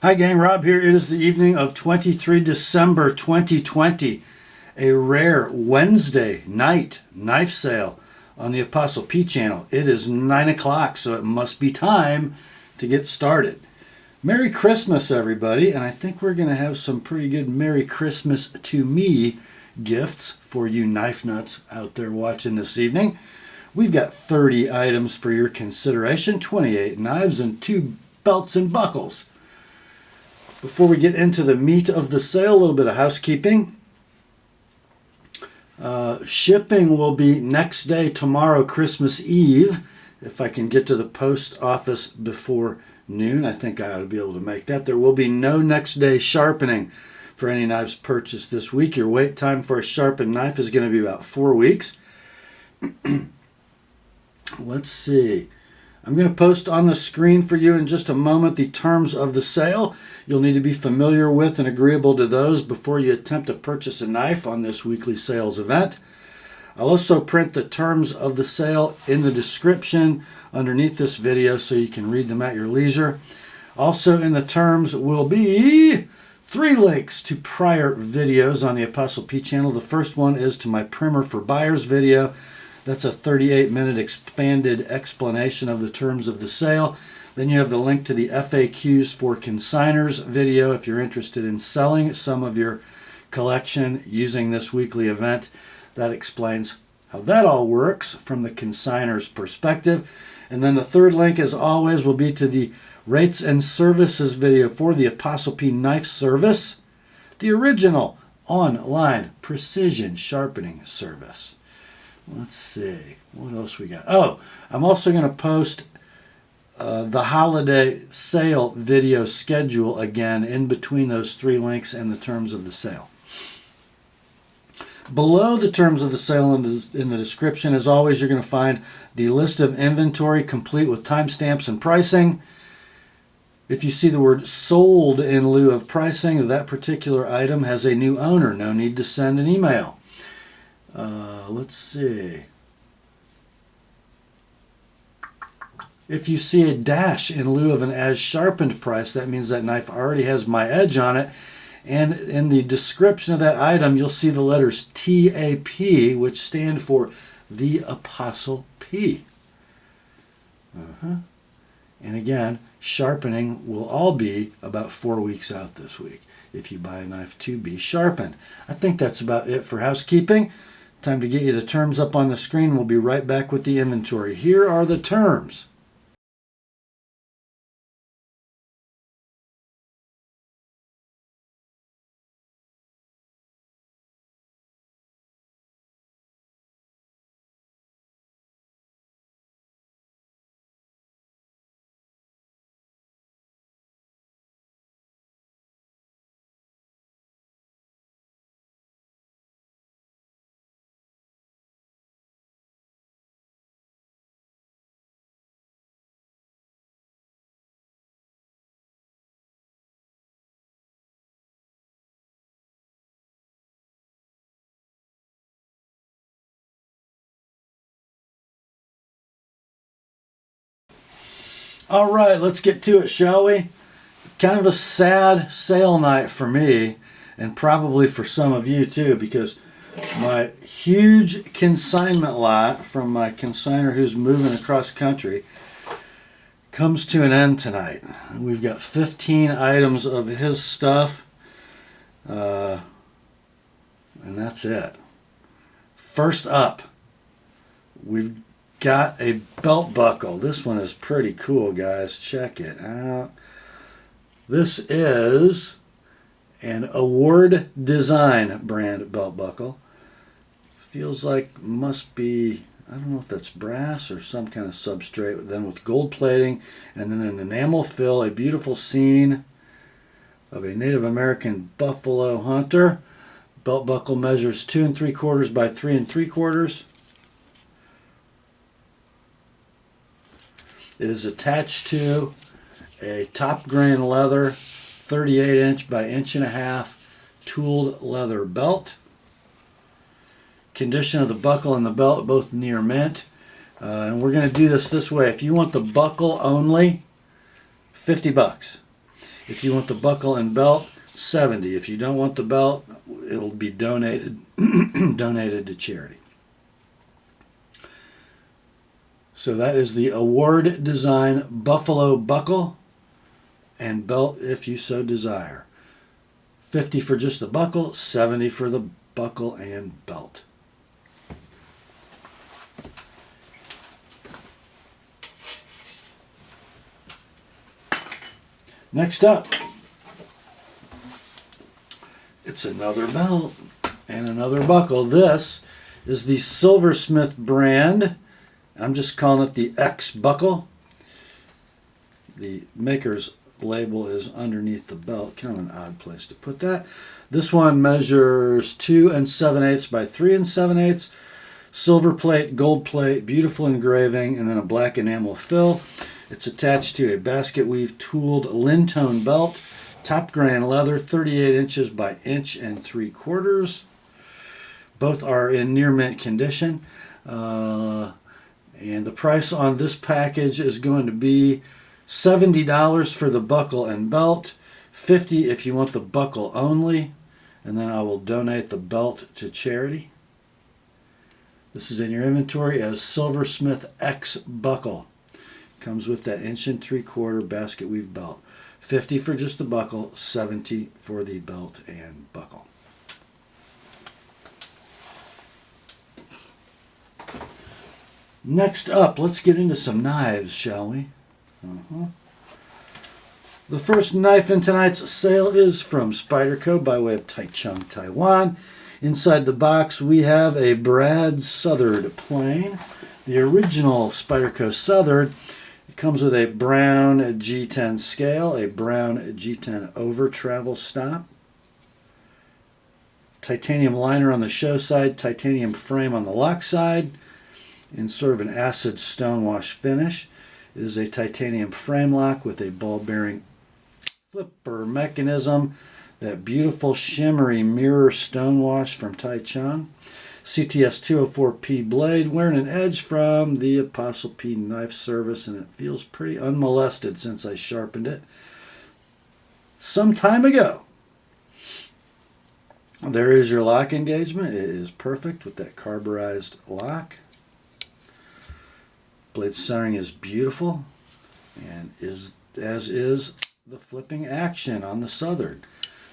Hi gang, Rob here. It is the evening of 23 December 2020, a rare Wednesday night knife sale on the Apostle P channel. It is 9 o'clock, so it must be time to get started. Merry Christmas, everybody, and I think we're going to have some pretty good Merry Christmas to me gifts for you knife nuts out there watching this evening. We've got 30 items for your consideration, 28 knives and 2 belts and buckles. Before we get into the meat of the sale, a little bit of housekeeping. Shipping will be next day, tomorrow, Christmas Eve. If I can get to the post office before noon, I think I ought to be able to make that. There will be no next day sharpening for any knives purchased this week. Your wait time for a sharpened knife is going to be about 4 weeks. Let's see. I'm going to post on the screen for you in just a moment the terms of the sale. You'll need to be familiar with and agreeable to those before you attempt to purchase a knife on this weekly sales event. I'll also print the terms of the sale in the description underneath this video so you can read them at your leisure. Also in the terms will be 3 links to prior videos on the Apostle P channel. The first one is to my Primer for Buyers video. That's a 38-minute expanded explanation of the terms of the sale. Then you have the link to the FAQs for Consignors video if you're interested in selling some of your collection using this weekly event. That explains how that all works from the Consignors perspective. And then the third link, as always, will be to the Rates and Services video for the Apostle P Knife Service, the original online precision sharpening service. Let's see, what else we got? Oh, I'm also going to post the holiday sale video schedule again in between those 3 links and the terms of the sale. Below the terms of the sale in the description, as always, you're going to find the list of inventory complete with timestamps and pricing. If you see the word sold in lieu of pricing, that particular item has a new owner. No need to send an email. Let's see. If you see a dash in lieu of an as sharpened price, that means that knife already has my edge on it. And in the description of that item, you'll see the letters TAP, which stand for The Apostle P. And again, sharpening will all be about 4 weeks out this week if you buy a knife to be sharpened. I think that's about it for housekeeping. Time to get you the terms up on the screen. We'll be right back with the inventory. Here are the terms. All right, let's get to it, shall we? Kind of a sad sale night for me, and probably for some of you too, because my huge consignment lot from my consignor who's moving across country comes to an end tonight. We've got 15 items of his stuff, and that's it. First up, we've got a belt buckle. This one is pretty cool, guys. Check it out. This is an Award Design brand belt buckle. Feels like must be, I don't know if that's brass or some kind of substrate, then with gold plating and then an enamel fill, a beautiful scene of a Native American buffalo hunter. Belt buckle measures 2 3/4 by 3 3/4. It is attached to a top grain leather 38-inch by 1.5-inch tooled leather belt. Condition of the buckle and the belt both near mint. And we're going to do this way. If you want the buckle only, $50. If you want the buckle and belt, $70. If you don't want the belt, it'll be donated donated to charity. So that is the Award Design Buffalo buckle and belt if you so desire. $50 for just the buckle, $70 for the buckle and belt. Next up, it's another belt and another buckle. This is the Silversmith brand. I'm just calling it the X buckle. The maker's label is underneath the belt. Kind of an odd place to put that. This one measures 2 7/8 by 3 7/8. Silver plate, gold plate, beautiful engraving, and then a black enamel fill. It's attached to a basket weave tooled Lintone belt, top grain leather, 38 inches by 1.75 inches. Both are in near mint condition. And the price on this package is going to be $70 for the buckle and belt, $50 if you want the buckle only, and then I will donate the belt to charity. This is in your inventory as Silversmith X buckle. Comes with that 1.75 inch basket weave belt. $50 for just the buckle, $70 for the belt and buckle. Next up, let's get into some knives, shall we? The first knife in tonight's sale is from Spyderco by way of Taichung, Taiwan. Inside the box, we have a Brad Southard plane. The original Spyderco Southard. It comes with a brown G10 scale, a brown G10 over travel stop, titanium liner on the show side, titanium frame on the lock side, in sort of an acid stonewash finish. It is a titanium frame lock with a ball bearing flipper mechanism, that beautiful shimmery mirror stonewash from Taichung. CTS 204P blade, wearing an edge from TheApostleP Knife Service, and it feels pretty unmolested since I sharpened it some time ago. There is your lock engagement. It is perfect with that carburized lock. Blade centering is beautiful, and as is the flipping action on the Southard.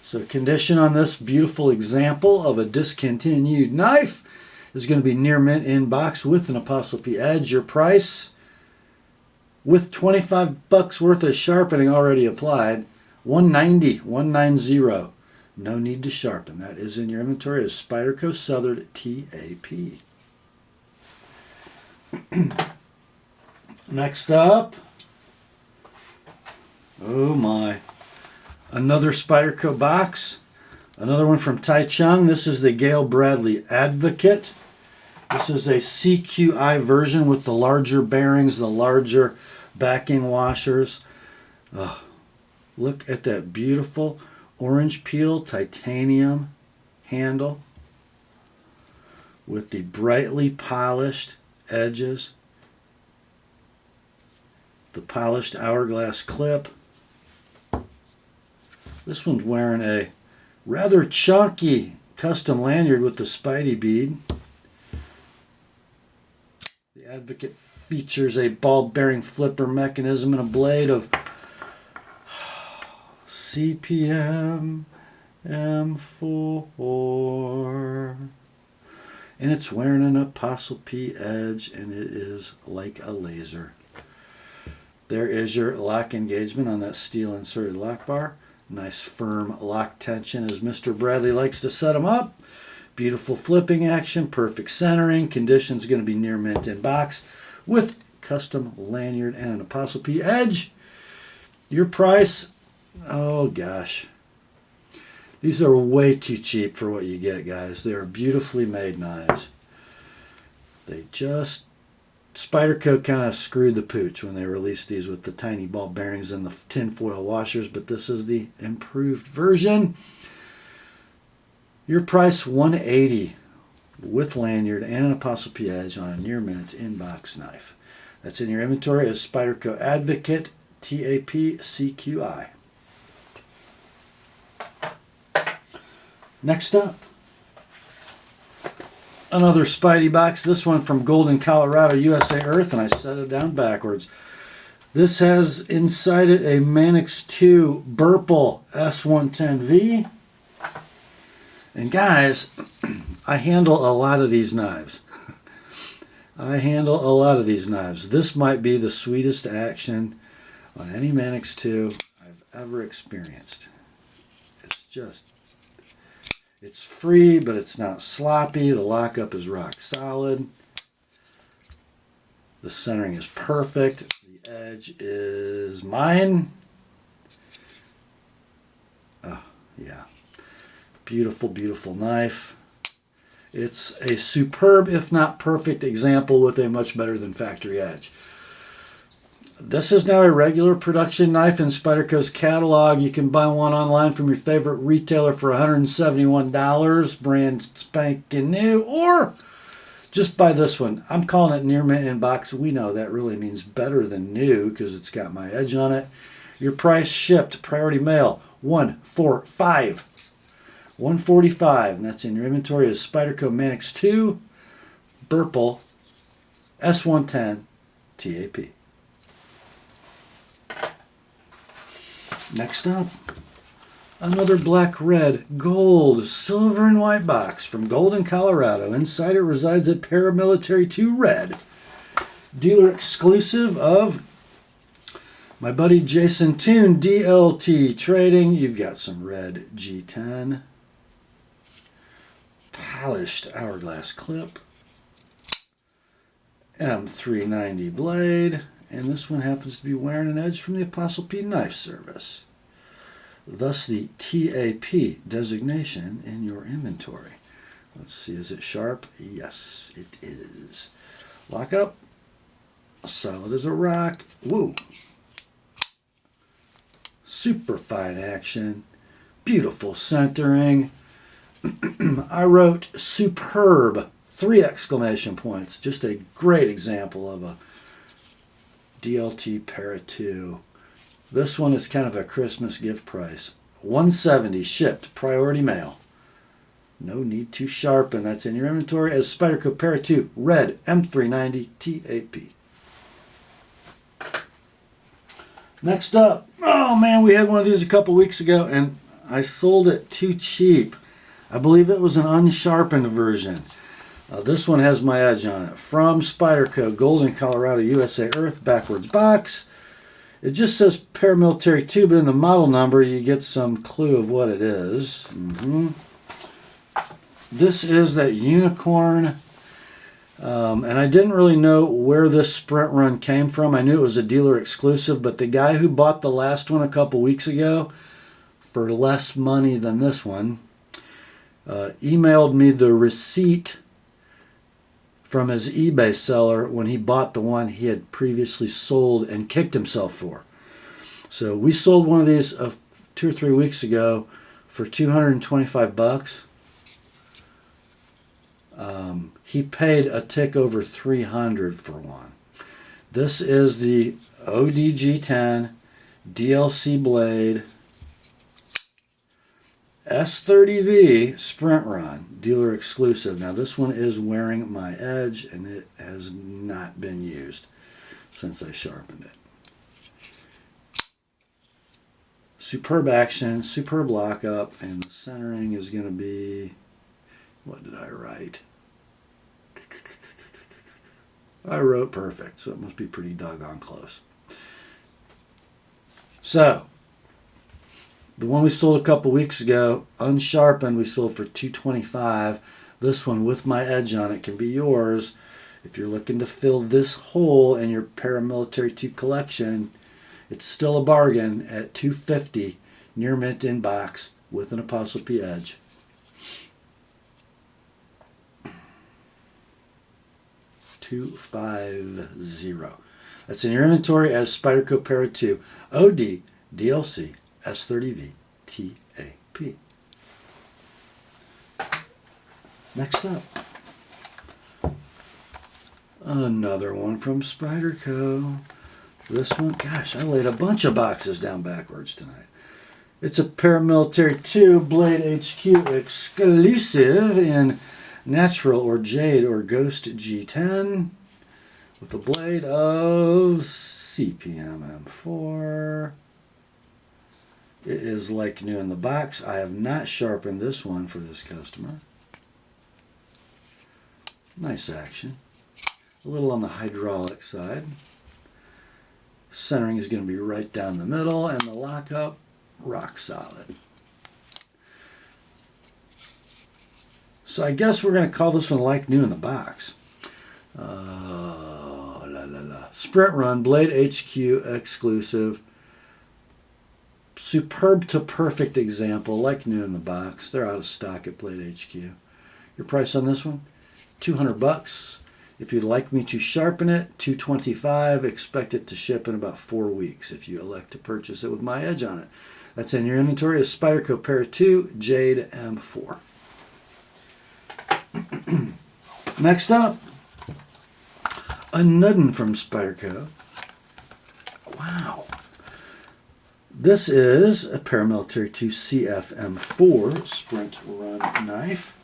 So condition on this beautiful example of a discontinued knife is going to be near mint in box with an TheApostleP edge. Your price, with $25 worth of sharpening already applied, $190. No need to sharpen. That is in your inventory as Spyderco Southard TAP. Next up, oh my, another Spyderco box, another one from Taichung. This is the Gail Bradley Advocate. This is a CQI version with the larger bearings, the larger backing washers. Look at that beautiful orange peel titanium handle with the brightly polished edges, the polished hourglass clip. This one's wearing a rather chunky custom lanyard with the Spidey bead. The Advocate features a ball bearing flipper mechanism and a blade of CPM M4. And it's wearing an TheApostleP edge, and it is like a laser. There is your lock engagement on that steel inserted lock bar. Nice firm lock tension as Mr. Bradley likes to set them up. Beautiful flipping action, perfect centering. Condition's going to be near mint in box with custom lanyard and an TheApostleP edge. Your price, oh gosh. These are way too cheap for what you get, guys. They are beautifully made knives. They just, Spyderco kind of screwed the pooch when they released these with the tiny ball bearings and the tinfoil washers, but this is the improved version. Your price, $180 with lanyard and an TheApostleP edge on a near mint in-box knife. That's in your inventory as Spyderco Advocate TAP CQI. Next up, another Spidey box. This one from Golden, Colorado, USA Earth, and I set it down backwards. This has inside it a Manix 2 Burple S110V. And guys, I handle a lot of these knives. This might be the sweetest action on any Manix 2 I've ever experienced. It's free, but it's not sloppy. The lockup is rock solid. The centering is perfect. The edge is mine. Oh, yeah. Beautiful, beautiful knife. It's a superb, if not perfect, example with a much better than factory edge. This is now a regular production knife in Spyderco's catalog. You can buy one online from your favorite retailer for $171, brand spanking new, or just buy this one. I'm calling it near mint in box. We know that really means better than new because it's got my edge on it. Your price shipped, priority mail, $145. $145, and that's in your inventory is Spyderco Manix 2 Burple S110 TAP. Next up, another black, red, gold, silver, and white box from Golden, Colorado. Inside it resides a Paramilitary 2 Red. Dealer exclusive of my buddy Jason Toon, DLT Trading. You've got some red G10. Polished hourglass clip. M390 blade. And this one happens to be wearing an edge from the TheApostleP Knife Service. Thus the TAP designation in your inventory. Let's see, is it sharp? Yes, it is. Lock up. Solid as a rock. Woo. Super fine action. Beautiful centering. I wrote superb, 3 exclamation points. Just a great example of a DLT Para 2. This one is kind of a Christmas gift price. $170 shipped, priority mail. No need to sharpen. That's in your inventory as Spyderco Para 2 Red M390 TAP. Next up, oh man, we had one of these a couple weeks ago and I sold it too cheap. I believe it was an unsharpened version. This one has my edge on it. From Spyderco, Golden, Colorado, USA Earth, backwards box. It just says Paramilitary 2, but in the model number you get some clue of what it is. This is that unicorn. And I didn't really know where this sprint run came from. I knew it was a dealer exclusive, but the guy who bought the last one a couple weeks ago for less money than this one emailed me the receipt from his eBay seller when he bought the one he had previously sold and kicked himself for. So we sold one of these 2 or 3 weeks ago for $225. He paid a tick over $300 for one. This is the ODG10 DLC blade S30V Sprint Run, dealer exclusive. Now this one is wearing my edge and it has not been used since I sharpened it. Superb action, superb lockup, and the centering is going to be, what did I write? I wrote perfect, so it must be pretty doggone close. So, the one we sold a couple weeks ago, unsharpened, we sold for $225. This one with my edge on it can be yours if you're looking to fill this hole in your Paramilitary 2 collection. It's still a bargain at $250, near mint in box with an TheApostleP edge. $250. That's in your inventory as Spyderco Para 2 OD DLC S30V TAP. Next up, another one from Spyderco. This one, gosh, I laid a bunch of boxes down backwards tonight. It's a Paramilitary 2 Blade HQ exclusive in natural or jade or ghost G10 with a blade of CPM M4. It is like new in the box. I have not sharpened this one for this customer. Nice action. A little on the hydraulic side. Centering is going to be right down the middle, and the lockup, rock solid. So I guess we're going to call this one like new in the box. Sprint Run, Blade HQ exclusive. Superb to perfect example, like new in the box. They're out of stock at Blade HQ. Your price on this one? $200. If you'd like me to sharpen it, $225. Expect it to ship in about 4 weeks if you elect to purchase it with my edge on it. That's in your inventory. A Spyderco Pair 2 Jade M4. Next up, a Nuddin from Spyderco. Wow. This is a Paramilitary 2 CF M4 Sprint Run knife.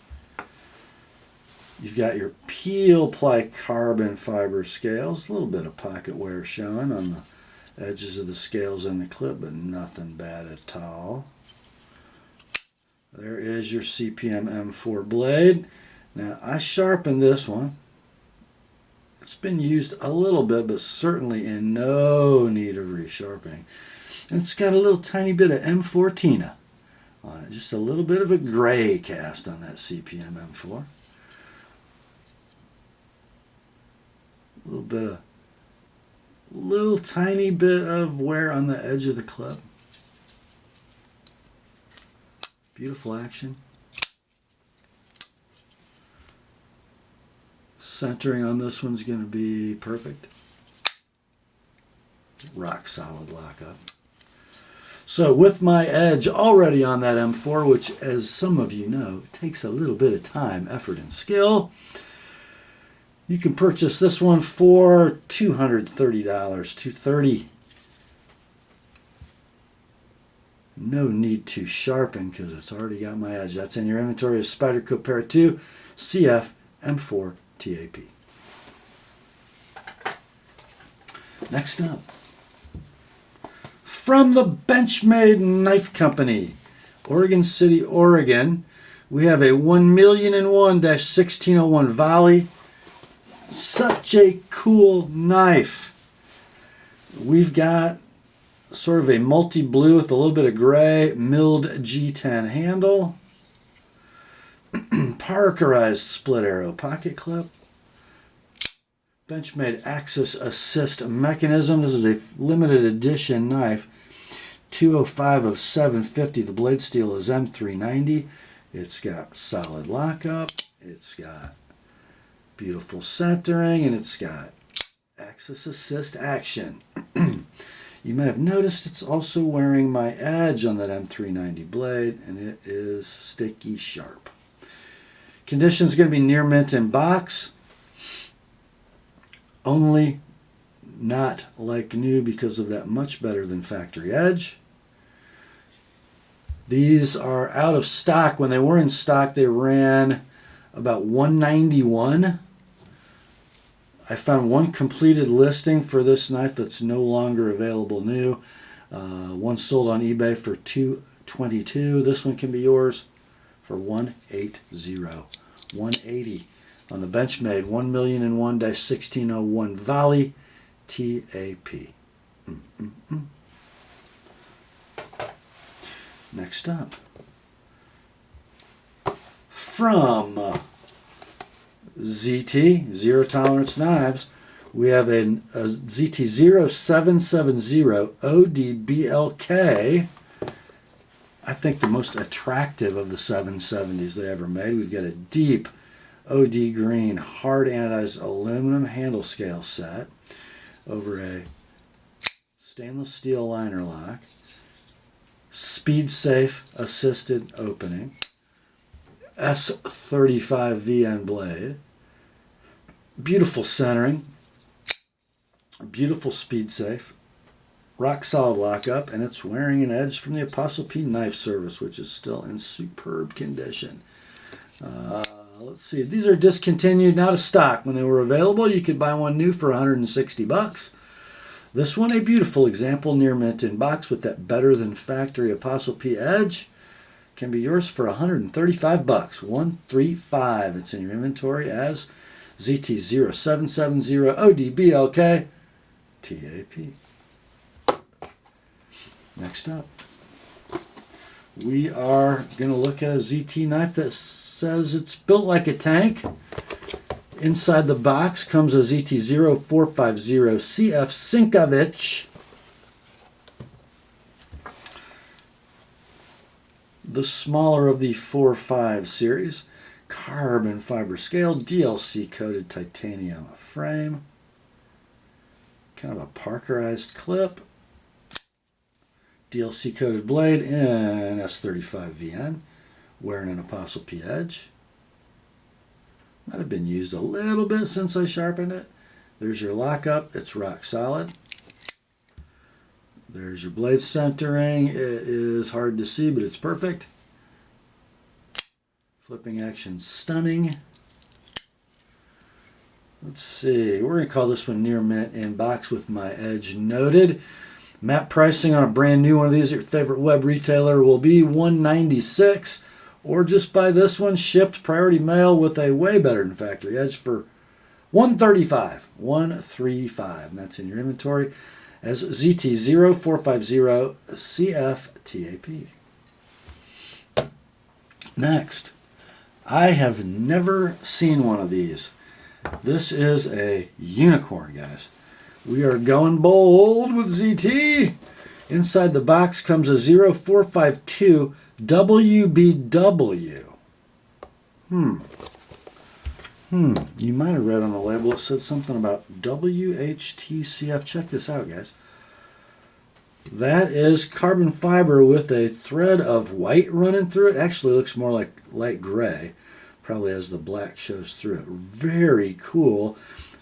You've got your peel ply carbon fiber scales, a little bit of pocket wear showing on the edges of the scales in the clip, but nothing bad at all. There is your CPM M4 blade. Now I sharpened this one. It's been used a little bit, but certainly in no need of resharpening. And it's got a little tiny bit of M4 Tina on it, just a little bit of a gray cast on that CPM M4. Little tiny bit of wear on the edge of the clip. Beautiful action. Centering on this one's going to be perfect. Rock solid lockup. So with my edge already on that M4, which as some of you know, takes a little bit of time, effort, and skill, you can purchase this one for $230, $230. No need to sharpen because it's already got my edge. That's in your inventory. A Spyderco Pair 2 CF M4 TAP. Next up, from the Benchmade Knife Company, Oregon City, Oregon, we have a 1,001-1601 Volli. Such a cool knife. We've got sort of a multi-blue with a little bit of gray, milled G10 handle. Parkerized split arrow pocket clip. Benchmade axis assist mechanism. This is a limited edition knife. 205 of 750. The blade steel is M390. It's got solid lockup. It's got beautiful centering, and it's got axis assist action. You may have noticed it's also wearing my edge on that M390 blade, and it is sticky sharp. Condition is going to be near mint in box. Only not like new because of that much better than factory edge. These are out of stock. When they were in stock, they ran about $191. I found one completed listing for this knife that's no longer available new. One sold on eBay for $222. This one can be yours for $180. $180 on the Benchmade 1,001-1601 Volli TAP. Next up, from ZT, Zero Tolerance Knives, we have a ZT 0770 ODBLK. I think the most attractive of the 770s they ever made. We've got a deep OD green hard anodized aluminum handle scale set over a stainless steel liner lock. Speed safe assisted opening. S35 VN blade. Beautiful centering. Beautiful speed safe. rock solid lockup, and it's wearing an edge from the TheApostleP Knife Service, which is still in superb condition. Let's see. These are discontinued, out of stock. When they were available, you could buy one new for $160. This one, a beautiful example, near mint in box with that better than factory TheApostleP edge, can be yours for $135. $135. It's in your inventory as ZT0770ODBLK TAP. Next up, we are going to look at a ZT knife that says it's built like a tank. Inside the box comes a ZT0450CF Sinkovich. The smaller of the 4.5 series. Carbon fiber scale, DLC coated titanium frame. Kind of a Parkerized clip. DLC coated blade in S35VN. Wearing an TheApostleP edge. Might have been used a little bit since I sharpened it. There's your lockup. It's rock solid. There's your blade centering. It is hard to see, but it's perfect. Flipping action stunning. Let's see. We're going to call this one near mint in box with my edge noted. Map pricing on a brand new one of these at your favorite web retailer will be $196. Or just buy this one shipped priority mail with a way better than factory edge for $135. $135. And that's in your inventory as ZT0450CF TAP. Next, I have never seen one of these. This is a unicorn, guys. We are going bold with ZT. Inside the box comes a 0452 WBW. You might have read on the label it said something about WHTCF. Check this out, guys. That is carbon fiber with a thread of white running through it. Actually looks more like light gray, probably as the black shows through it. Very cool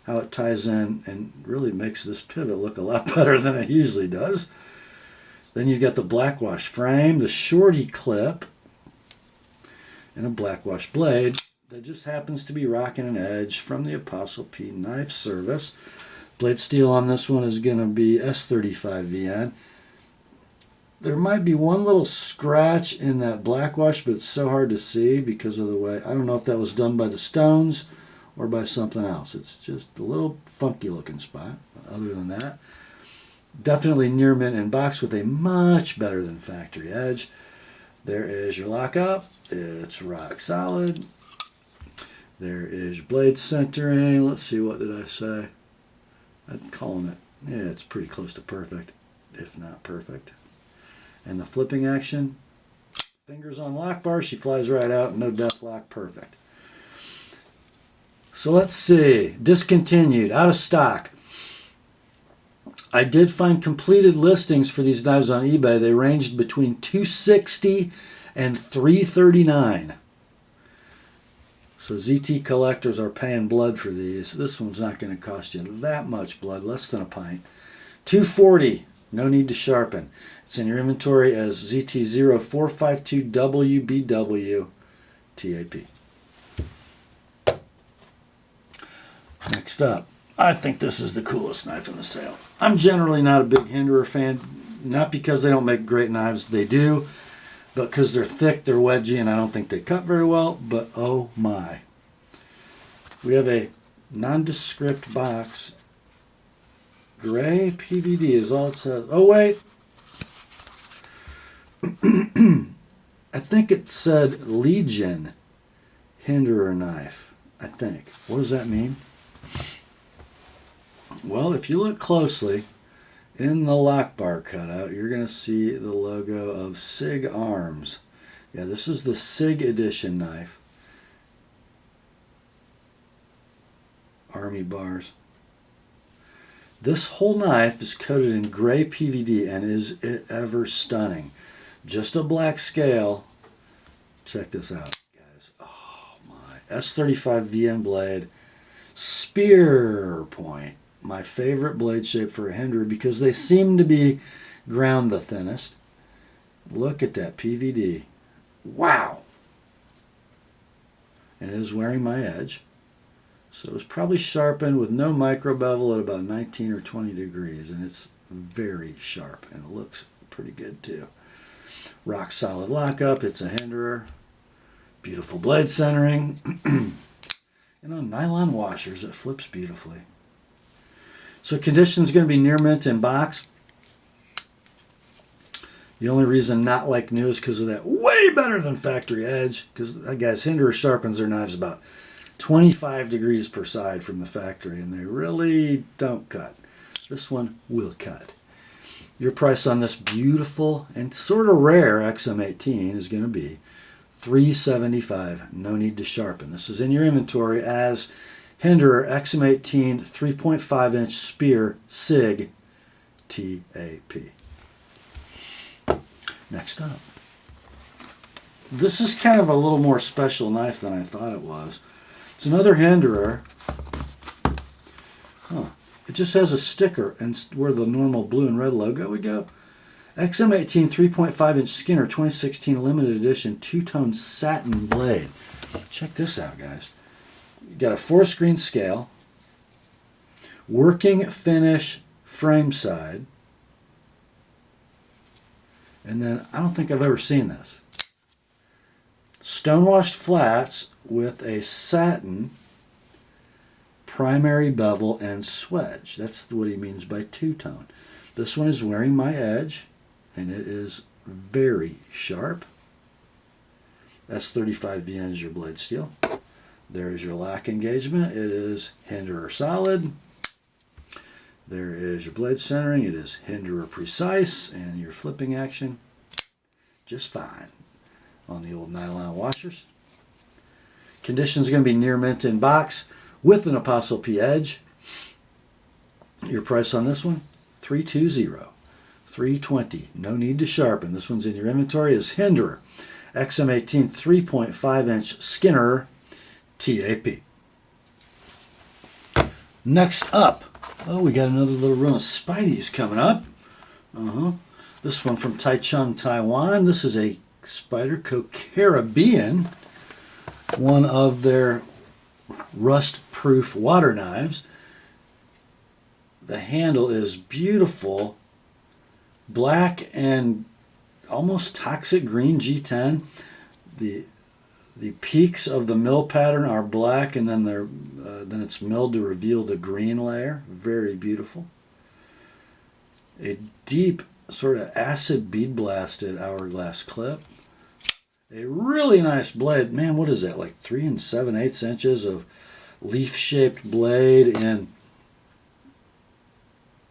how it ties in and really makes this pivot look a lot better than it usually does. Then you've got the blackwash frame, the shorty clip, and a blackwash blade that just happens to be rocking an edge from the TheApostleP Knife Service. Blade steel on this one is going to be S35VN. There might be one little scratch in that blackwash, but it's so hard to see because of the way. I don't know if that was done by the stones or by something else. It's just a little funky looking spot. Other than that, definitely near mint in box with a much better than factory edge. There is your lockup. It's rock solid. There is your blade centering. Let's see, what did I say? I'm calling it, yeah, it's pretty close to perfect, if not perfect. And the flipping action, fingers on lock bar, she flies right out, no death lock, perfect. So let's see, discontinued, out of stock. I did find completed listings for these knives on eBay. They ranged between $260 and $339. So ZT collectors are paying blood for these. This one's not going to cost you that much blood, less than a pint. $240, no need to sharpen. It's in your inventory as ZT0452WBW TAP. Next up, I think this is the coolest knife in the sale. I'm generally not a big Hinderer fan, not because they don't make great knives, they do, but because they're thick, they're wedgy, and I don't think they cut very well, but oh my. We have a nondescript box. Gray PVD is all it says. Oh wait. I think it said Legion Hinderer knife, I think. What does that mean? Well, if you look closely, in the lock bar cutout, you're going to see the logo of SIG Arms. Yeah, this is the SIG edition knife. Army bars. This whole knife is coated in gray PVD, and is it ever stunning. Just a black scale. Check this out, guys. Oh my. S35 VN blade. Spear point. my favorite blade shape for a Hinderer because they seem to be ground the thinnest. Look at that PVD. Wow! And it is wearing my edge. So it was probably sharpened with no micro bevel at about 19 or 20 degrees, and it's very sharp, and it looks pretty good too. Rock solid lockup. It's a Hinderer. Beautiful blade centering. And on nylon washers, it flips beautifully. So condition is going to be near mint in box. The only reason not like new is because of that way better than factory edge. Because, guys, Hinderer sharpens their knives about 25 degrees per side from the factory, and they really don't cut. This one will cut. Your price on this beautiful and sort of rare XM18 is going to be $375. No need to sharpen. This is in your inventory as Hinderer XM18 3.5-inch Spear Sig TAP. Next up. This is kind of a little more special knife than I thought it was. It's another Hinderer. It just has a sticker and where the normal blue and red logo would go. XM18 3.5-inch Skinner 2016 limited edition two-tone satin blade. Check this out, guys. You got a 4-screen scale, working finish frame side, and then I don't think I've ever seen this. Stonewashed flats with a satin primary bevel and swedge. That's what he means by two-tone. This one is wearing my edge, and it is very sharp. S35VN is your blade steel. There is your lock engagement. It is Hinderer solid. There is your blade centering. It is Hinderer precise, and your flipping action just fine on the old nylon washers. Condition is going to be near mint in box with an TheApostleP edge. Your price on this one, $320. $320. No need to sharpen. This one's in your inventory as Hinderer XM18 3.5-inch Skinner TAP. Next up, we got another little run of Spideys coming up. This one from Taichung, Taiwan. This is a Spyderco Carribean, one of their rust-proof water knives. The handle is beautiful, black and almost toxic green G10. The peaks of the mill pattern are black, and then it's milled to reveal the green layer. Very beautiful. A deep sort of acid bead blasted hourglass clip. A really nice blade. Man, what is that? Like 3 7/8 inches of leaf-shaped blade in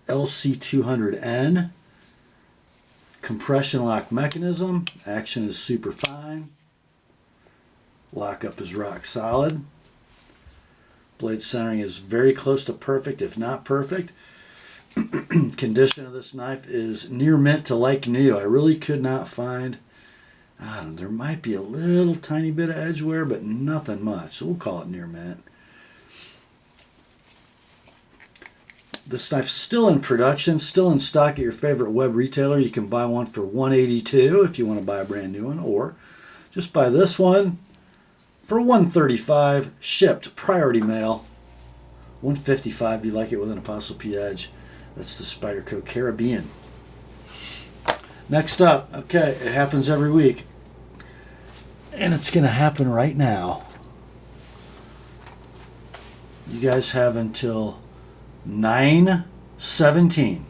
LC200N. Compression lock mechanism. Action is super fine. Lockup is rock solid. Blade centering is very close to perfect, if not perfect. Condition of this knife is near mint to like new. I really could not find, there might be a little tiny bit of edge wear, but nothing much. So we'll call it near mint. This knife's still in production, still in stock at your favorite web retailer. You can buy one for $182 if you want to buy a brand new one, or just buy this one for $135, shipped priority mail. $155 if you like it with an TheApostleP edge. That's the Spyderco Carribean. Next up, okay, it happens every week, and it's going to happen right now. You guys have until 9/17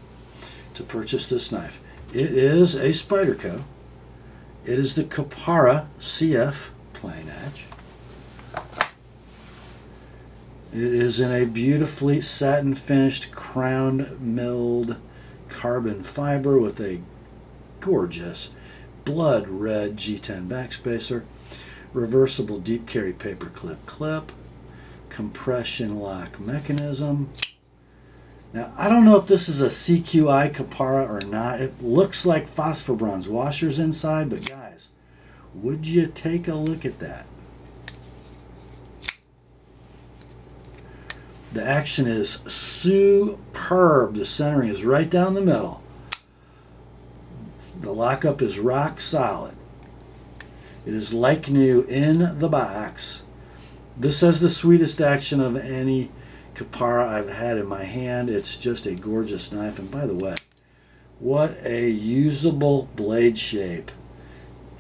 to purchase this knife. It is a Spyderco. It is the Kapara CF plain edge. It is in a beautifully satin finished crown milled carbon fiber with a gorgeous blood red G10 backspacer, reversible deep carry paper clip, compression lock mechanism. Now, I don't know if this is a CQI Kapara or not. It looks like phosphor bronze washers inside, but guys, would you take a look at that? The action is superb. The centering is right down the middle. The lockup is rock solid. It is like new in the box. This has the sweetest action of any Kapara I've had in my hand. It's just a gorgeous knife. And by the way, what a usable blade shape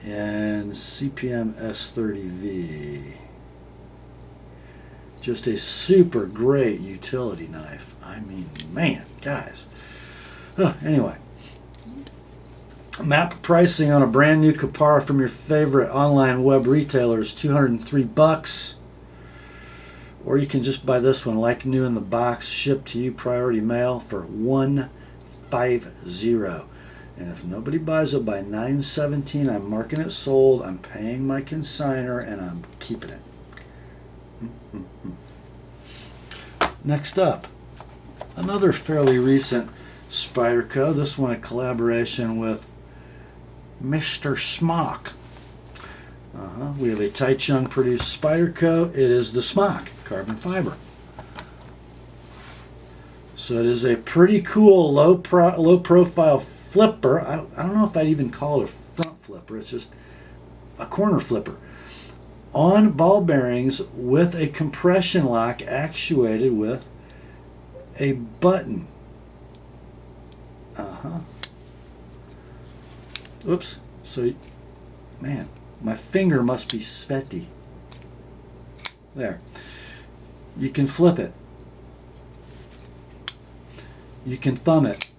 in CPM S30V. Just a super great utility knife. I mean, man, guys. Anyway, map pricing on a brand new Kapara from your favorite online web retailer is $203. Or you can just buy this one like new in the box, shipped to you priority mail for $150. And if nobody buys it by 9/17, I'm marking it sold, I'm paying my consignor, and I'm keeping it. Next up, another fairly recent Spyderco, this one a collaboration with Mr. Smock. We have a Taichung produced Spyderco. It is the Smock carbon fiber. So it is a pretty cool low profile flipper. I don't know if I'd even call it a front flipper. It's just a corner flipper on ball bearings with a compression lock actuated with a button. Oops. So, man, my finger must be sweaty. There. You can flip it. You can thumb it.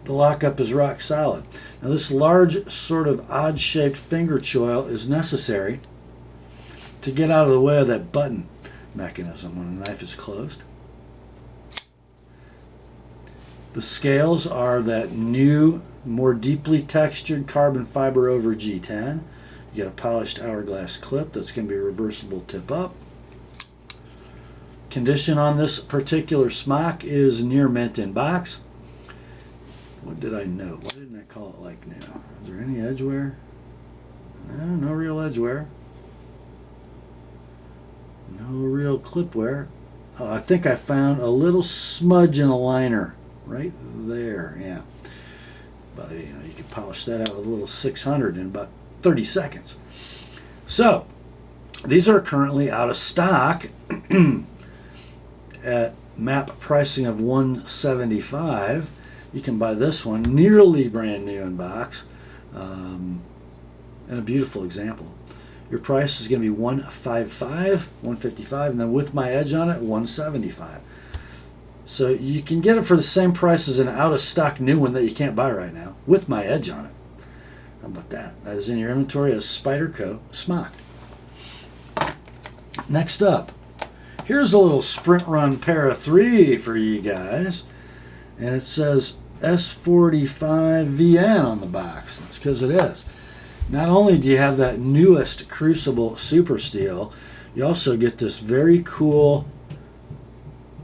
The lockup is rock solid. Now this large sort of odd-shaped finger choil is necessary to get out of the way of that button mechanism when the knife is closed. The scales are that new, more deeply textured carbon fiber over G10. You get a polished hourglass clip that's going to be reversible tip up. Condition on this particular Smock is near mint in box. What did I note? Why didn't I call it like new? Is there any edge wear? No real edge wear. No real clip wear. I think I found a little smudge in a liner right there. Yeah. But you can polish that out with a little 600 in about 30 seconds. So these are currently out of stock at map pricing of $175. You can buy this one nearly brand new in box, and a beautiful example. Your price is going to be $155, and then with my edge on it, $175. So you can get it for the same price as an out of stock new one that you can't buy right now, with my edge on it. How about that? That is in your inventory as Spyderco Smock. Next up, here's a little Sprint Run Para 3 for you guys. And it says S45VN on the box. That's because it is. Not only do you have that newest Crucible Super Steel, you also get this very cool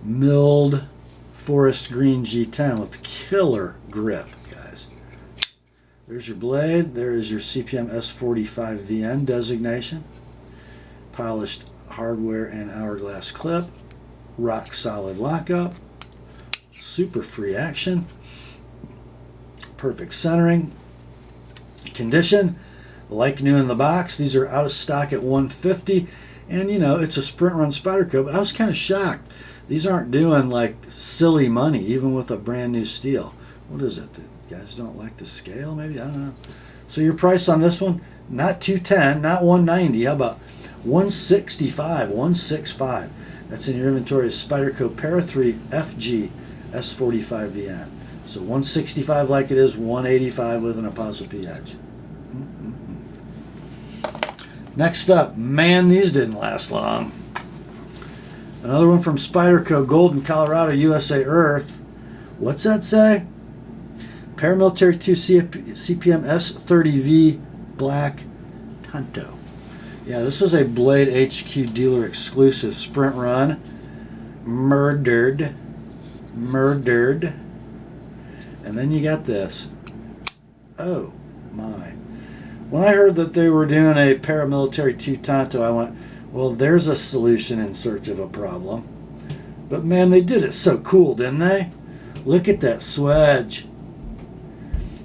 milled forest green G10 with killer grip, guys. There's your blade. There is your CPM S45VN designation. Polished hardware and hourglass clip. Rock solid lockup. Super free action. Perfect centering. Condition, like new in the box. These are out of stock at $150. And it's a Sprint Run Spyderco, but I was kind of shocked. These aren't doing like silly money, even with a brand new steel. What is it? You guys don't like the scale, maybe? I don't know. So your price on this one, not $210, not $190. How about $165, $165? That's in your inventory of Spyderco Para 3 FG S45VN. So $165 like it is, $185 with an ApostleP edge. Next up, man, these didn't last long. Another one from Spyderco, Golden, Colorado, USA Earth. What's that say? Paramilitary 2 CPM S30V Black Tanto. Yeah, this was a Blade HQ dealer exclusive Sprint Run. Murdered. And then you got this. Oh my. When I heard that they were doing a Paramilitary 2 Tanto, I went, Well, there's a solution in search of a problem. But man, they did it so cool, didn't they? Look at that swedge.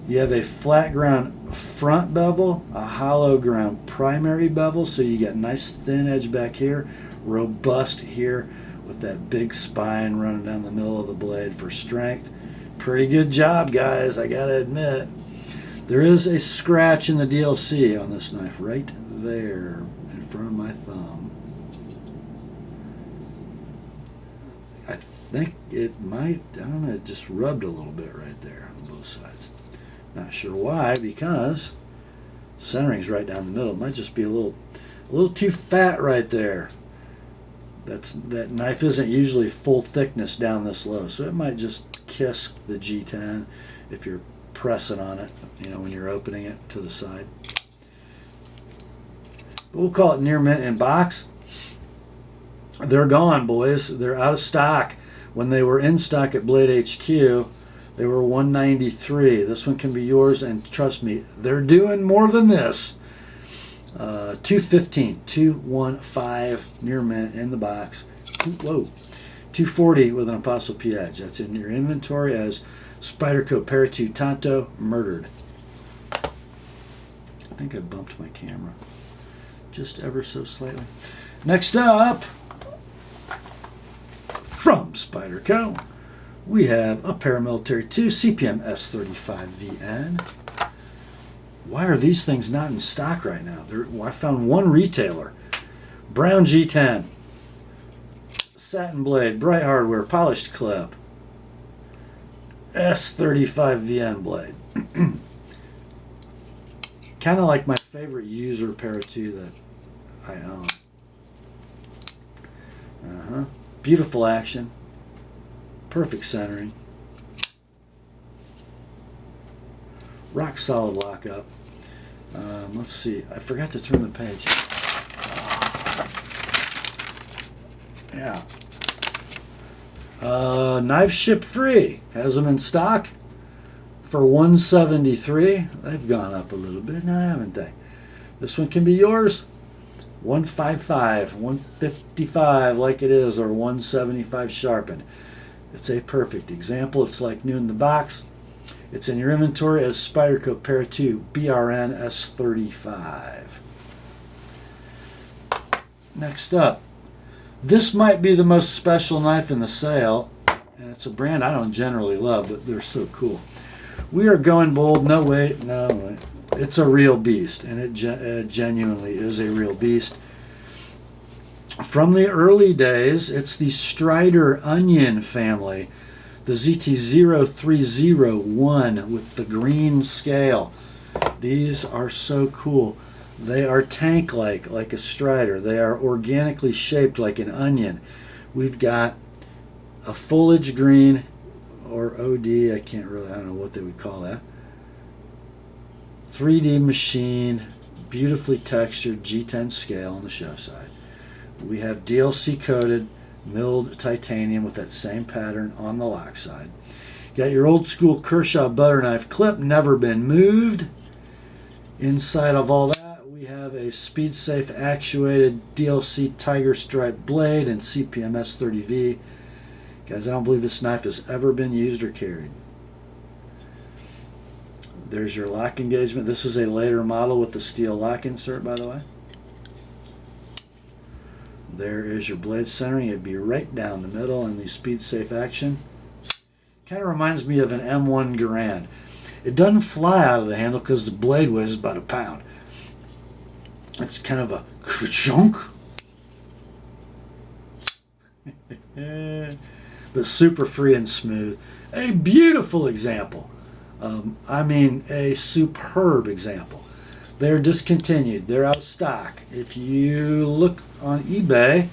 You have a flat ground front bevel, a hollow ground primary bevel, so you got nice thin edge back here, robust here with that big spine running down the middle of the blade for strength. Pretty good job, guys, I gotta admit. There is a scratch in the DLC on this knife right there in front of my thumb. I think it might, I don't know, it just rubbed a little bit right there on both sides. Not sure why, because centering's right down the middle. It might just be a little too fat right there. That knife isn't usually full thickness down this low, so it might just kiss the G10 if you're pressing on it, you know, when you're opening it to the side. But we'll call it near mint in box. They're gone, boys. They're out of stock. When they were in stock at Blade HQ, they were $193. This one can be yours, and trust me, they're doing more than this. $215, $215 near mint in the box. Whoa, $240 with an Apostle P edge. That's in your inventory as Spyderco Parity Tanto Murdered. I think I bumped my camera just ever so slightly. Next up, from Spyderco, we have a Paramilitary 2 CPM S35VN. Why are these things not in stock right now? I found one retailer. Brown G10. Satin blade, bright hardware, polished clip. S35VN blade. Kind of like my favorite user Para 2 that I own. Beautiful action. Perfect centering. Rock solid lockup. Let's see. I forgot to turn the page. Yeah. Knife ship free. Has them in stock for $173. They've gone up a little bit now, haven't they? This one can be yours. $155, $155 like it is, or $175 sharpened. It's a perfect example. It's like new in the box. It's in your inventory as Spyderco Para 2 BRN S35. Next up, this might be the most special knife in the sale, and it's a brand I don't generally love, but they're so cool. We are going bold. No, wait, no, wait. It's a real beast, and it genuinely is a real beast. From the early days, it's the Strider Onion family, the ZT0301 with the green scale. These are so cool. They are tank-like, like a Strider. They are organically shaped like an onion. We've got a foliage green, or OD, I don't know what they would call that. 3D machine, beautifully textured G10 scale on the show side. We have DLC coated milled titanium with that same pattern on the lock side. Got your old school Kershaw butter knife clip, never been moved. Inside of all that, we have a speed safe actuated DLC tiger stripe blade and CPM S30V. Guys, I don't believe this knife has ever been used or carried. There's your lock engagement. This is a later model with the steel lock insert, by the way. There is your blade centering. It'd be right down the middle in the speed safe action. Kind of reminds me of an M1 Garand. It doesn't fly out of the handle because the blade weighs about a pound. It's kind of a ka-chunk. But super free and smooth. A beautiful example. I mean, a superb example. They're discontinued. They're out of stock. If you look on eBay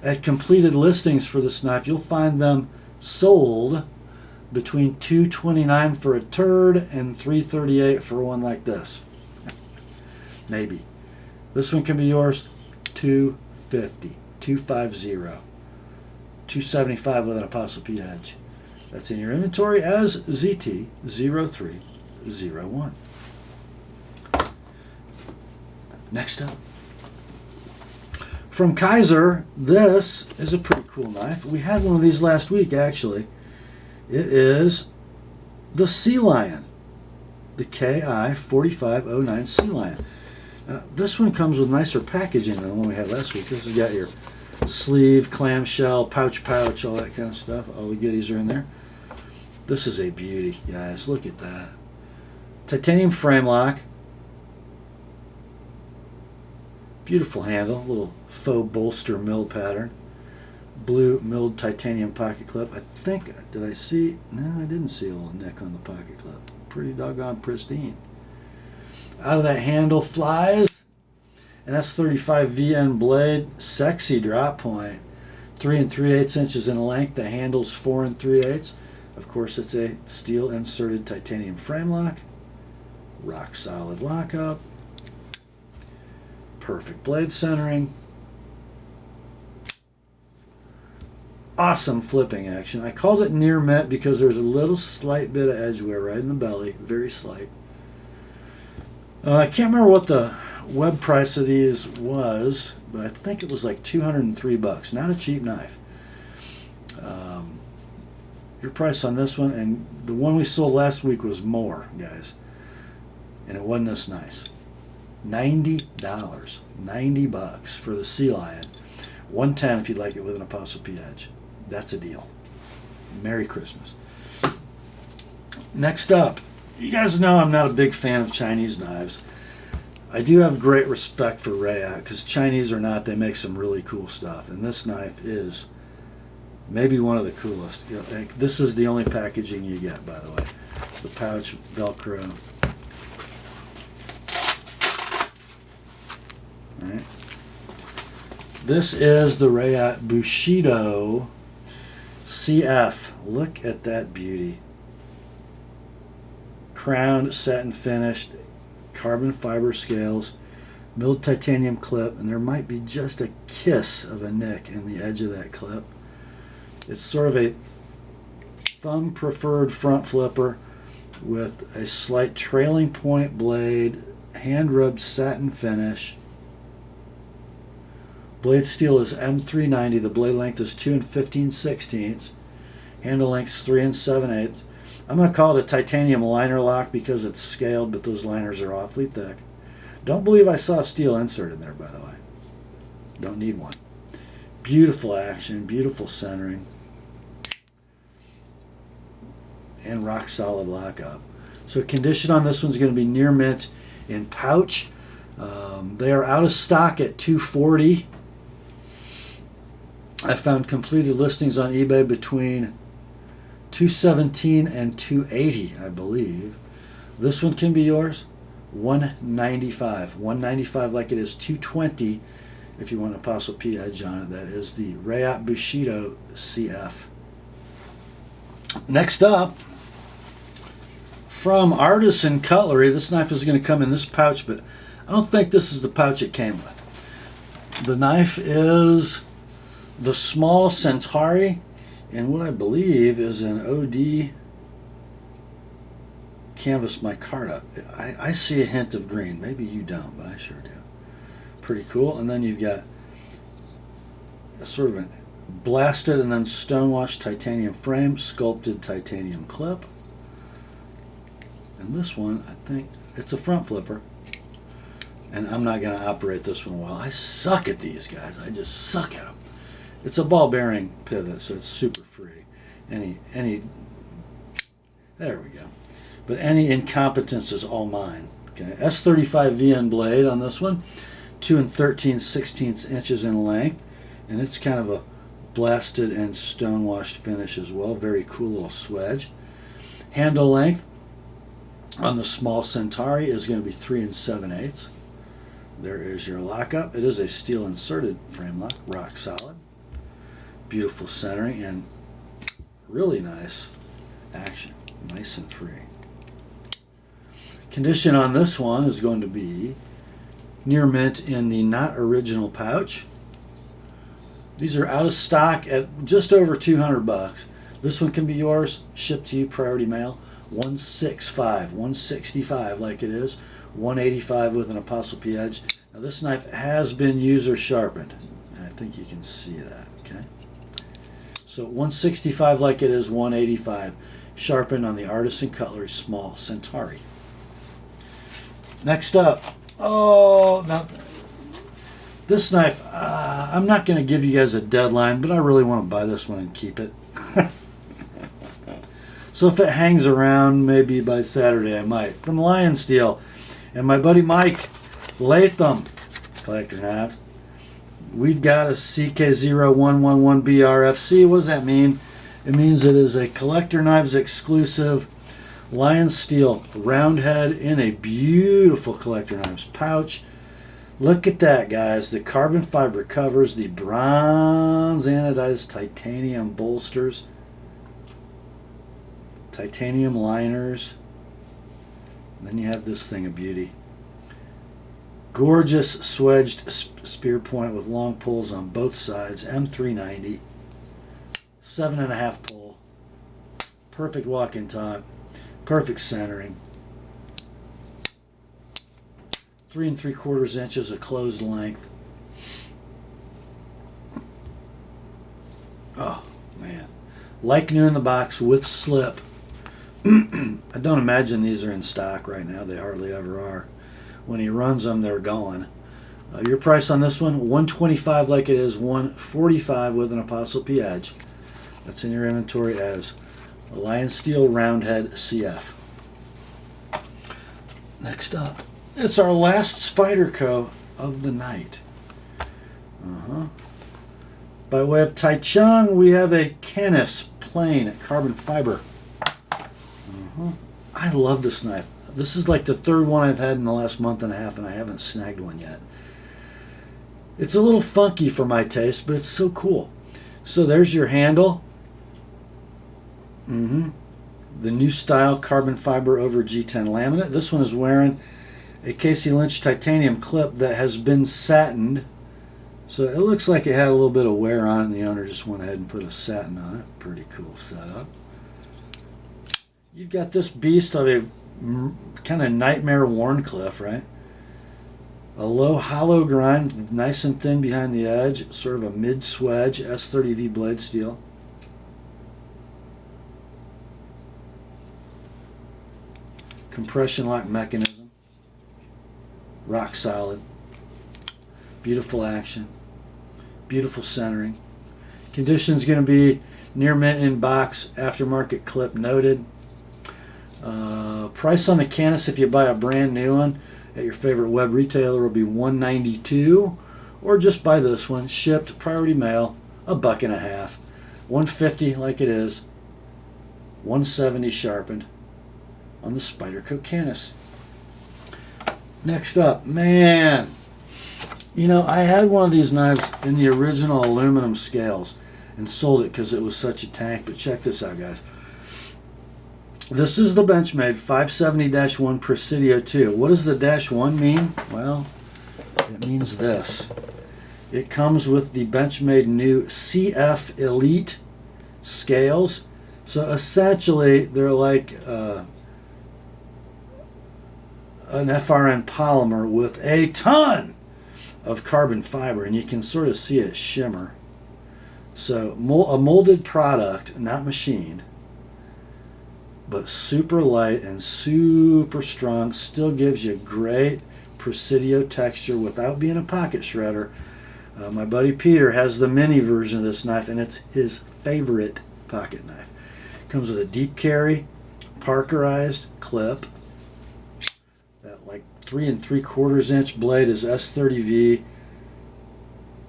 at completed listings for this knife, you'll find them sold between $229 for a turd and $338 for one like this. Maybe. This one can be yours. $250, $250, $275 with an Apostle P edge. That's in your inventory as ZT0301. Next up, From Kizer, this is a pretty cool knife. We had one of these last week, actually. It is the Sealion, the KI 4509 Sealion. This one comes with nicer packaging than the one we had last week. This has got your sleeve, clamshell, pouch, all that kind of stuff. All the goodies are in there. This is a beauty, guys. Look at that. Titanium frame lock. Beautiful handle, little faux bolster milled pattern. Blue milled titanium pocket clip. I think, did I see? No, I didn't see a little nick on the pocket clip. Pretty doggone pristine. Out of that handle flies an S35 VN blade, sexy drop point. 3 3/8 inches in length. The handle's 4 3/8. Of course, it's a steel inserted titanium frame lock. Rock solid lockup. Perfect blade centering. Awesome flipping action. I called it near mint because there's a little slight bit of edge wear right in the belly. Very slight. I can't remember what the web price of these was, but I think it was like $203. Not a cheap knife. Your price on this one and the one we sold last week was more, guys. And it wasn't this nice. $90. $90 for the Sealion. $110 if you'd like it with an Apostle P edge. That's a deal. Merry Christmas. Next up, you guys know I'm not a big fan of Chinese knives. I do have great respect for Reate because Chinese or not, they make some really cool stuff. And this knife is maybe one of the coolest. You know, this is the only packaging you get, by the way. The pouch, Velcro. All right. This is the Reate Bushido CF. Look at that beauty. Crowned, satin finished, carbon fiber scales, milled titanium clip, and there might be just a kiss of a nick in the edge of that clip. It's sort of a thumb preferred front flipper with a slight trailing point blade, hand rubbed satin finish. Blade steel is M390. The blade length is 2 15/16. Handle length is 3 7/8. I'm going to call it a titanium liner lock because it's scaled, but those liners are awfully thick. Don't believe I saw a steel insert in there, by the way. Don't need one. Beautiful action, beautiful centering, and rock solid lockup. So condition on this one's going to be near mint in pouch. They are out of stock at $240. I found completed listings on eBay between $217 and $280, I believe. This one can be yours. $195. $195 like it is $220 if you want an Apostle P edge on it. That is the Reate Bushido CF. Next up, from Artisan Cutlery, this knife is going to come in this pouch, but I don't think this is the pouch it came with. The knife is the small Centauri, and what I believe is an OD canvas micarta. I see a hint of green. Maybe you don't, but I sure do. Pretty cool. And then you've got a sort of a blasted and then stonewashed titanium frame, sculpted titanium clip. And this one, I think, it's a front flipper. And I'm not going to operate this one well. I suck at these, guys. I just suck at them. It's a ball bearing pivot, so it's super free. There we go. But any incompetence is all mine. Okay, S35 VN blade on this one, 2 13/16 inches in length, and it's kind of a blasted and stonewashed finish as well. Very cool little swedge. Handle length on the small Centauri is going to be 3 7/8. There is your lockup. It is a steel inserted frame lock, rock solid. Beautiful centering and really nice action, nice and free. Condition on this one is going to be near mint in the not original pouch. These are out of stock at just over $200. This one can be yours, shipped to you, priority mail. $165, $165 like it is, $185 with an Apostle P edge. Now this knife has been user sharpened. think you can see that, okay? So 165 like it is 185. Sharpened on the Artisan Cutlery Small Centauri. Next up, oh, now this knife, I'm not going to give you guys a deadline, but I really want to buy this one and keep it. So if it hangs around, maybe by Saturday I might. From Lionsteel and my buddy Mike Latham, collector knives. We've got a CK0111BRFC. What does that mean? It means it is a Collector Knives exclusive Lionsteel round head in a beautiful Collector Knives pouch. Look at that, guys. The carbon fiber covers, the bronze anodized titanium bolsters, titanium liners. And then you have this thing of beauty. Gorgeous swedged spear point with long pulls on both sides. M390. 7.5 pull. Perfect walk-in top. Perfect centering. 3 3/4 inches of closed length. Oh, man. Like new in the box with slip. I don't imagine these are in stock right now. They hardly ever are. When he runs them, they're gone. Your price on this one, $125 like it is, $145 with an ApostleP edge. That's in your inventory as a Lionsteel Roundhead CF. Next up, it's our last Spyderco of the night. By way of Taichung, we have a Canis plain carbon fiber. I love this knife. This is like the third one I've had in the last month and a half, and I haven't snagged one yet. It's a little funky for my taste, but it's so cool. So there's your handle. The new style carbon fiber over G10 laminate. This one is wearing a Casey Lynch titanium clip that has been satined. So it looks like it had a little bit of wear on it, and the owner just went ahead and put a satin on it. Pretty cool setup. You've got this beast of a kind of nightmare worn cliff, right? A low hollow grind, nice and thin behind the edge, sort of a mid-swedge S30V blade steel. Compression lock mechanism. Rock solid. Beautiful action. Beautiful centering. Condition's going to be near mint in box, aftermarket clip noted. Price on the Canis if you buy a brand new one at your favorite web retailer will be $192, or just buy this one shipped priority mail, $1.50, $150 like it is, $170 sharpened on the Spyderco Canis. Next up, man, you know, I had one of these knives in the original aluminum scales and sold it because it was such a tank, but check this out, guys. This is the Benchmade 570-1 Presidio 2. What does the -1 mean? Well, it means this. It comes with the Benchmade new CF Elite scales. So essentially, they're like an FRN polymer with a ton of carbon fiber, and you can sort of see it shimmer. So a molded product, not machined, but super light and super strong, still gives you great Presidio texture without being a pocket shredder. My buddy Peter has the mini version of this knife, and it's his favorite pocket knife. Comes with a deep carry, Parkerized clip. That like 3 3/4 inch blade is S30V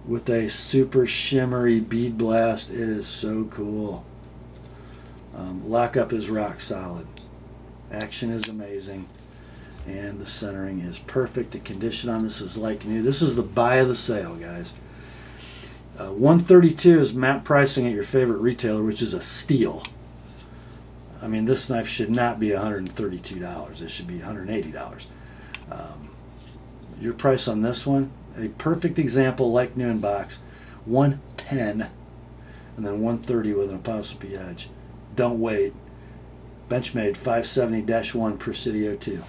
with a super shimmery bead blast. It is so cool. Lockup is rock solid. Action is amazing. And the centering is perfect. The condition on this is like new. This is the buy of the sale, guys. $132 is map pricing at your favorite retailer, which is a steal. I mean, this knife should not be $132. It should be $180. Your price on this one, a perfect example, like new in box, $110, and then $130 with an ApostleP edge. Don't wait. Benchmade 570-1 Presidio 2.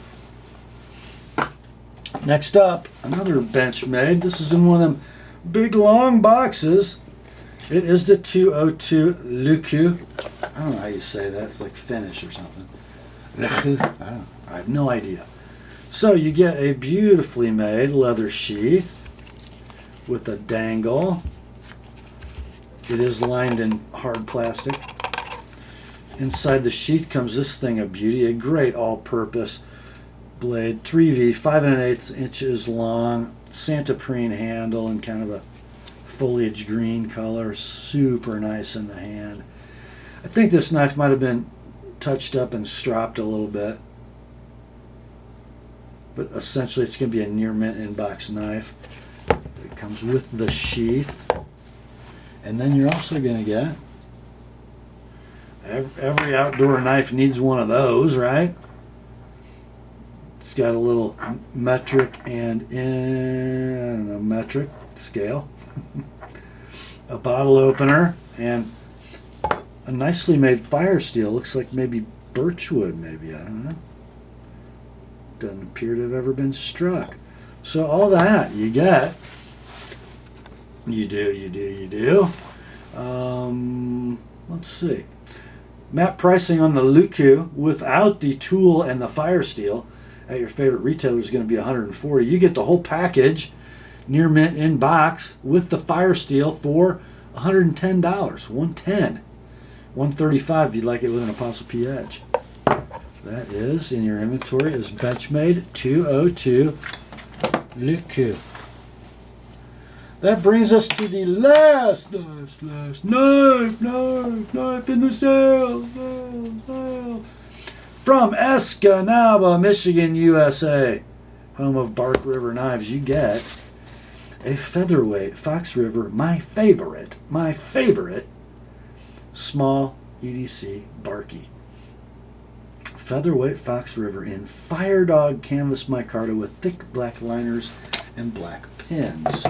Next up, another Benchmade. This is in one of them big long boxes. It is the 202 Luku. I don't know how you say that. It's like Finnish or something. I have no idea. So you get a beautifully made leather sheath with a dangle. It is lined in hard plastic. Inside the sheath comes this thing of beauty, a great all-purpose blade, 3V, 5 1/8 inches long, Santoprene handle and kind of a foliage green color, super nice in the hand. I think this knife might have been touched up and stropped a little bit, but essentially it's going to be a near mint in-box knife. It comes with the sheath, and then you're also going to get, every outdoor knife needs one of those, right? It's got a little metric and metric scale, a bottle opener, and a nicely made fire steel. Looks like maybe birchwood, maybe, I don't know. Doesn't appear to have ever been struck. So all that you get, you do. Let's see. MAP pricing on the Luku without the tool and the fire steel at your favorite retailer is going to be $140. You get the whole package, near mint in box, with the fire steel for $110. $110. $135 if you'd like it with an Apostle P edge. That is in your inventory is Benchmade 202 Luku. That brings us to the last knife in the sale. From Escanaba, Michigan, USA, home of Bark River knives, you get a featherweight Fox River, my favorite, small EDC Barky. Featherweight Fox River in Fire Dog canvas micarta with thick black liners and black pins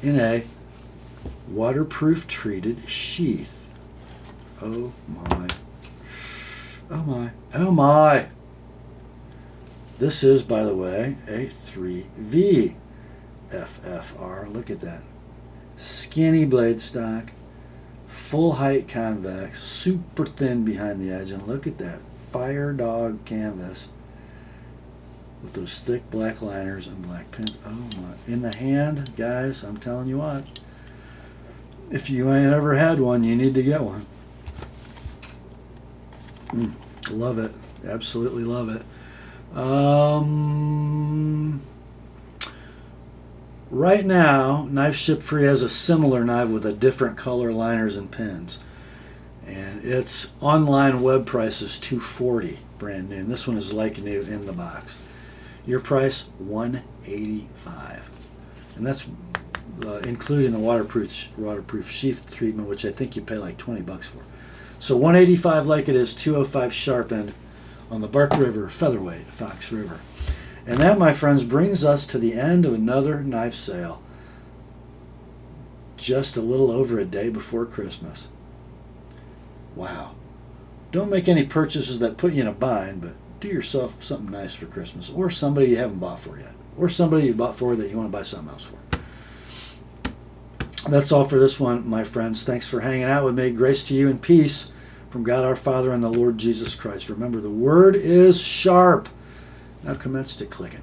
in a waterproof treated sheath. Oh my. Oh my. Oh my. This is, by the way, a 3V FFR. Look at that. Skinny blade stock. Full height convex. Super thin behind the edge. And look at that. Fire Dog canvas with those thick black liners and black pins. Oh my. In the hand, guys, I'm telling you what. If you ain't ever had one, you need to get one. Love it. Absolutely love it. Right now, Knife Ship Free has a similar knife with a different color liners and pins. And its online web price is $240 brand new. And this one is like new in the box. Your price, $185. And that's including the waterproof sheath treatment, which I think you pay like $20 for. So $185 like it is, $205 sharpened on the Bark River Featherweight Fox River. And that, my friends, brings us to the end of another knife sale. Just a little over a day before Christmas. Wow. Don't make any purchases that put you in a bind, but do yourself something nice for Christmas, or somebody you haven't bought for yet, or somebody you bought for that you want to buy something else for. That's all for this one, my friends. Thanks for hanging out with me. Grace to you and peace from God our Father and the Lord Jesus Christ. Remember, the word is sharp. Now commence to clicking.